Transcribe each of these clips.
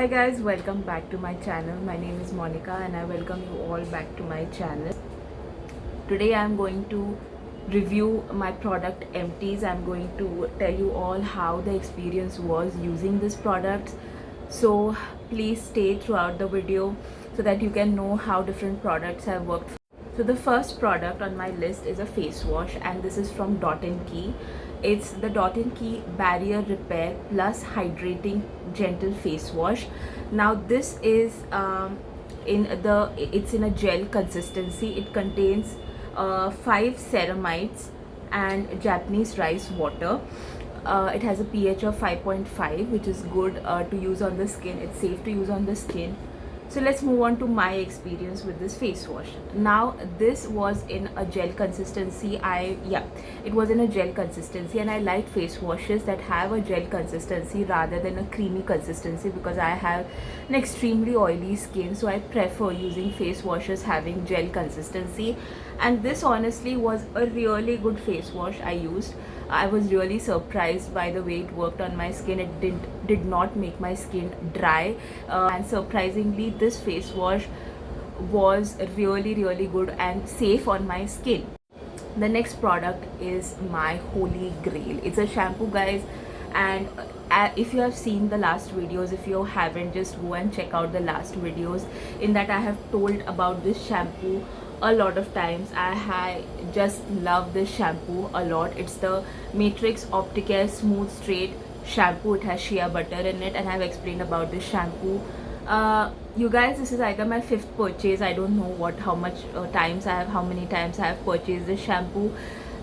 Hi guys, welcome back to my channel. My name is Monica and I welcome you all back to my channel. Today I'm going to review my product Empties. I'm going to tell you all how the experience was using this product. So please stay throughout the video so that you can know how different products have worked. So the first product on my list is a face wash, and this is from Dot & Key. It's the Dot & Key Barrier Repair Plus Hydrating Gentle Face Wash. Now this is it's in a gel consistency. It contains 5 ceramides and Japanese rice water. It has a pH of 5.5, which is good to use on the skin. It's safe to use on the skin. So let's move on to my experience with this face wash. Now this was in a gel consistency. It was in a gel consistency, and I like face washes that have a gel consistency rather than a creamy consistency because I have an extremely oily skin, so I prefer using face washes having gel consistency. And this honestly was a really good face wash I used. I was really surprised by the way it worked on my skin. It did not make my skin dry, and surprisingly this face wash was really good and safe on my skin. The next product is my holy grail. It's a shampoo, guys, and if you have seen the last videos, if you haven't, just go and check out the last videos. In that I have told about this shampoo a lot of times. I just love this shampoo a lot. It's the Matrix Opticare Smooth Straight shampoo. It has shea butter in it, and I've explained about this shampoo. You guys, this is either my 5th purchase. I don't know how many times I have purchased this shampoo.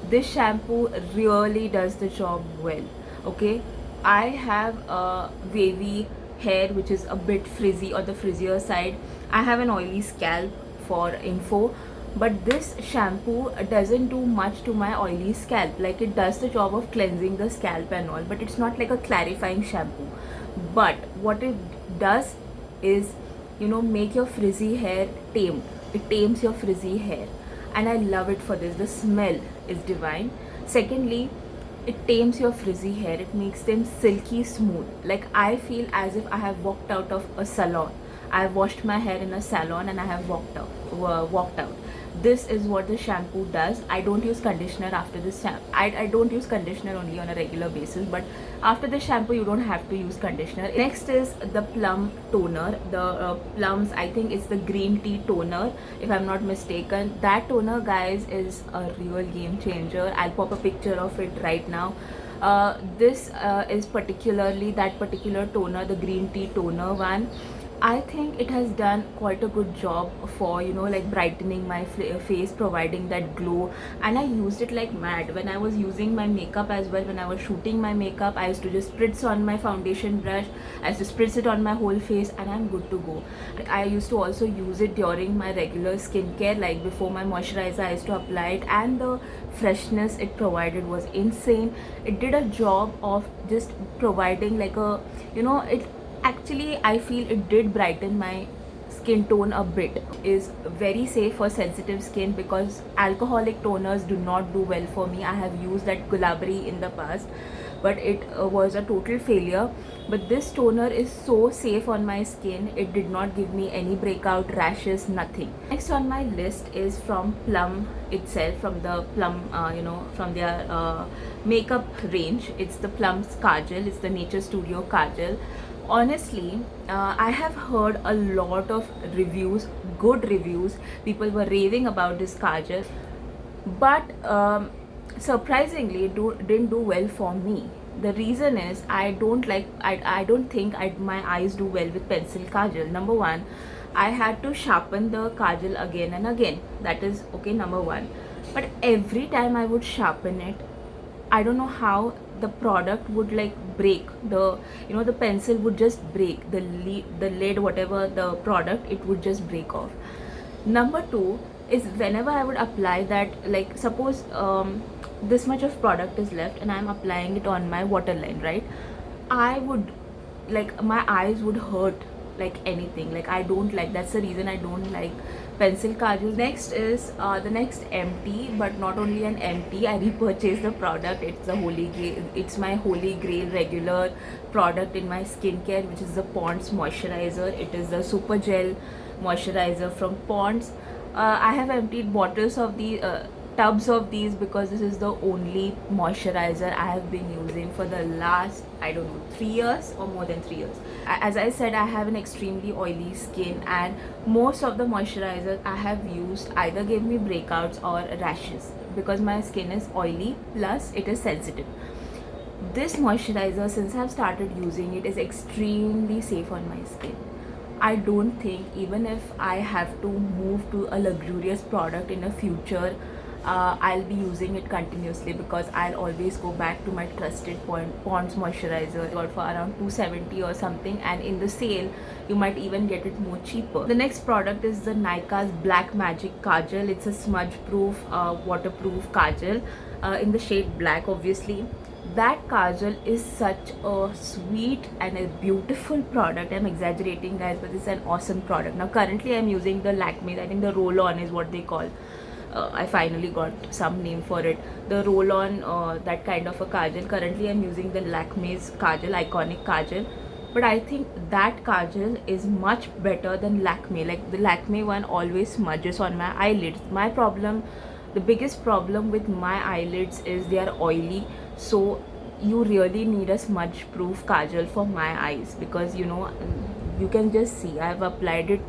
This shampoo really does the job well. Okay, I have a wavy hair which is a bit frizzy, or the frizzier side. I have an oily scalp, for info, but this shampoo doesn't do much to my oily scalp. Like, it does the job of cleansing the scalp and all, but it's not like a clarifying shampoo. But what it does is, make your frizzy hair tamed. It tames your frizzy hair, and I love it for this. The smell is divine. Secondly, it tames your frizzy hair. It makes them silky smooth. Like, I feel as if I have walked out of a salon. I have washed my hair in a salon and I have walked out. This is what the shampoo does. I don't use conditioner after this shampoo. I don't use conditioner only on a regular basis, but after the shampoo you don't have to use conditioner. Next is the Plum toner. The Plums, I think it's the green tea toner if I'm not mistaken. That toner, guys, is a real game changer. I'll pop a picture of it right now. This is particularly that particular toner, the green tea toner one. I think it has done quite a good job for, like, brightening my face, providing that glow. And I used it like mad when I was using my makeup as well. When I was shooting my makeup, I used to just spritz on my foundation brush. I used to spritz it on my whole face, and I'm good to go. I used to also use it during my regular skincare, like before my moisturizer I used to apply it, and the freshness it provided was insane. It did a job of just providing like a, it actually, I feel it did brighten my skin tone a bit. Is very safe for sensitive skin because alcoholic toners do not do well for me. I have used that Gulabari in the past, but it was a total failure. But this toner is so safe on my skin. It did not give me any breakout, rashes, nothing. Next on my list is from Plum itself, from the Plum, from their makeup range. It's the Plum's Kajal. It's the Nature Studio Kajal. Honestly, I have heard a lot of reviews, good reviews. People were raving about this kajal, but surprisingly it didn't do well for me. The reason is I don't think my eyes do well with pencil kajal. Number one, I had to sharpen the kajal again and again. That is okay, number one. But every time I would sharpen it, I don't know how the product would like break. The pencil would just break. The lid, whatever the product, it would just break off. Number two is whenever I would apply that, like, suppose this much of product is left and I'm applying it on my waterline, right? I would, like, my eyes would hurt like anything. Like I don't like, that's the reason I don't like pencil kajal. Next is the next empty, but not only an empty, I repurchased the product. It's the holy grail, it's my holy grail regular product in my skincare, which is the Pond's moisturizer. It is the super gel moisturizer from Pond's. I have emptied bottles of the tubs of these because this is the only moisturizer I have been using for the last, I don't know, 3 years or more than 3 years. As I said, I have an extremely oily skin, and most of the moisturizers I have used either gave me breakouts or rashes because my skin is oily plus it is sensitive. This moisturizer, since I've started using it, is extremely safe on my skin. I don't think, even if I have to move to a luxurious product in the future, I'll be using it continuously, because I'll always go back to my trusted Pond's moisturizer. Got for around 270 or something, and in the sale you might even get it more cheaper. The next product is the Nykaa's Black Magic Kajal. It's a smudge proof, waterproof kajal in the shade black, obviously. That kajal is such a sweet and a beautiful product. I'm exaggerating, guys, but it's an awesome product. Now currently I'm using the Lakme, I think the roll on is what they call. I finally got some name for it, the roll on, that kind of a kajal. Currently I'm using the Lakme's kajal, iconic kajal, but I think that kajal is much better than Lakme. Like the Lakme one always smudges on my eyelids. My problem, the biggest problem with my eyelids is they are oily, so you really need a smudge proof kajal for my eyes, because you know, you can just see I've applied it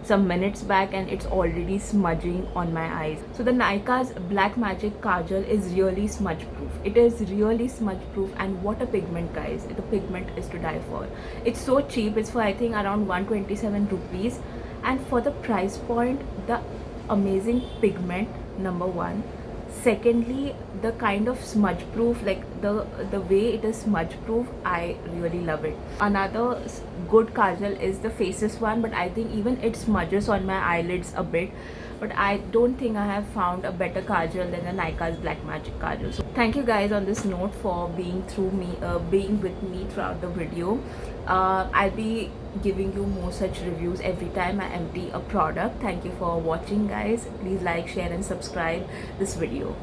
some minutes back and it's already smudging on my eyes. So the Nykaa's Black Magic Kajal is really smudge proof. It is really smudge proof, and what a pigment, guys. The pigment is to die for. It's so cheap. It's for I think around 127 rupees, and for the price point, the amazing pigment, number one. Secondly, the kind of smudge proof, like the way it is smudge proof, I really love it. Another good kajal is the Faces one, but I think even it smudges on my eyelids a bit, but I don't think I have found a better kajal than the Nykaa's Black Magic Kajal. So thank you guys on this note for being with me throughout the video. I'll be giving you more such reviews every time I empty a product. Thank you for watching, guys. Please like, share and subscribe this video.